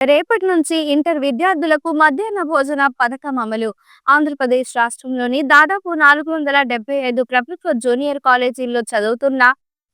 రేపటి నుంచి ఇంటర్ విద్యార్థులకు మధ్యాహ్న భోజన పథకం అమలు. ఆంధ్రప్రదేశ్ రాష్ట్రంలోని దాదాపు 475 ప్రభుత్వ జూనియర్ కాలేజీల్లో చదువుతున్న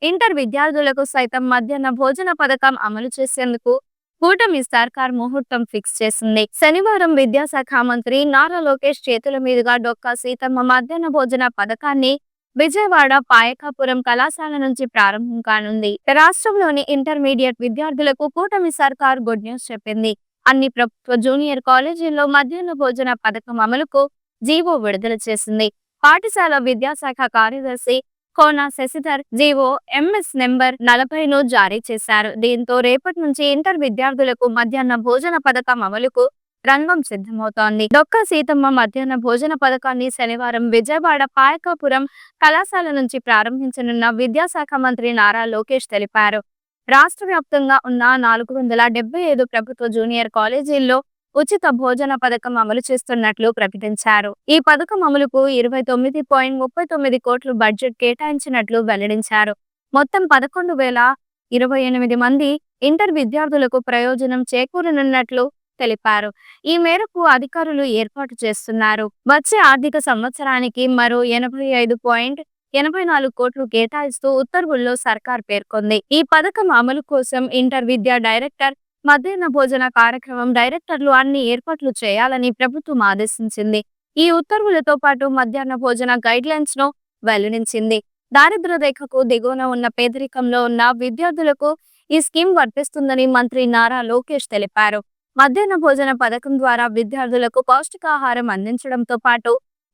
ఇంటర్ విద్యార్థులకు సైతం మధ్యాహ్న భోజన పథకం అమలు చేసేందుకు కూటమి సర్కార్ ముహూర్తం ఫిక్స్ చేసింది. శనివారం విద్యాశాఖ మంత్రి నారా లోకేష్ చేతుల మీదుగా డొక్కా సీతమ్మ మధ్యాహ్న భోజన పథకాన్ని విజయవాడ పాయకాపురం కళాశాల నుంచి ప్రారంభం కానుంది. రాష్ట్రంలోని ఇంటర్మీడియట్ విద్యార్థులకు కూటమి సర్కార్ గుడ్ న్యూస్ చెప్పింది. అన్ని ప్రభుత్వ జూనియర్ కాలేజీల్లో మధ్యాహ్న భోజన పథకం అమలుకు జీవో విడుదల చేసింది. పాఠశాల విద్యాశాఖ కార్యదర్శి కోన శశిధర్ జీవో ఎంఎస్ నెంబర్ 40ను జారీ చేశారు. దీంతో రేపటి నుంచి ఇంటర్ విద్యార్థులకు మధ్యాహ్న భోజన పథకం అమలుకు రంగం సిద్ధమవుతోంది. డొక్కా సీతమ్మ మధ్యాహ్న భోజన పథకాన్ని శనివారం విజయవాడ పాయకాపురం కళాశాల నుంచి ప్రారంభించనున్న విద్యాశాఖ మంత్రి నారా లోకేష్ తెలిపారు. రాష్ట్ర వ్యాప్తంగా ఉన్న 475 ప్రభుత్వ జూనియర్ కాలేజీల్లో ఉచిత భోజన పథకం అమలు చేస్తున్నట్లు ప్రకటించారు. ఈ పథకం అమలుకు 29.39 కోట్లు బడ్జెట్ కేటాయించినట్లు వెల్లడించారు. మొత్తం 11,028 మంది ఇంటర్ విద్యార్థులకు ప్రయోజనం చేకూరనున్నట్లు తెలిపారు. ఈ మేరకు అధికారులు ఏర్పాటు చేస్తున్నారు. వచ్చే ఆర్థిక సంవత్సరానికి మరో 85.84 కోట్లు కేటాయిస్తూ ఉత్తర్వుల్లో సర్కార్ పేర్కొంది. ఈ పథకం అమలు కోసం ఇంటర్ విద్యా డైరెక్టర్, మధ్యాహ్న భోజన కార్యక్రమం డైరెక్టర్లు అన్ని ఏర్పాట్లు చేయాలని ప్రభుత్వం ఆదేశించింది. ఈ ఉత్తర్వులతో పాటు మధ్యాహ్న భోజన గైడ్లైన్స్ ను వెల్లడించింది. దారిద్ర్య రేఖకు దిగువన ఉన్న పేదరికంలో ఉన్న విద్యార్థులకు ఈ స్కీమ్ వర్తిస్తుందని మంత్రి నారా లోకేష్ తెలిపారు. మధ్యాహ్న భోజన పథకం ద్వారా విద్యార్థులకు పౌష్టికాహారం అందించడంతో పాటు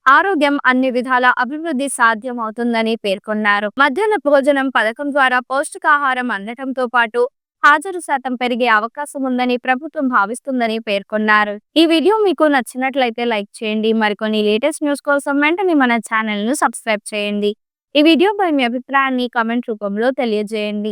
ఆరోగ్యం అన్ని విధాల అభివృద్ధి సాధ్యం అవుతుందని పేర్కొన్నారు. మధ్యాహ్న భోజనం పథకం ద్వారా పౌష్టికాహారం అందడంతో పాటు హాజరు శాతం పెరిగే అవకాశం ఉందని ప్రభుత్వం భావిస్తుందని పేర్కొన్నారు. ఈ వీడియో మీకు నచ్చినట్లయితే లైక్ చేయండి. మరికొన్ని లేటెస్ట్ న్యూస్ కోసం వెంటనే మన ఛానల్ ను సబ్స్క్రైబ్ చేయండి. ఈ వీడియోపై మీ అభిప్రాయాన్ని కామెంట్ రూపంలో తెలియజేయండి.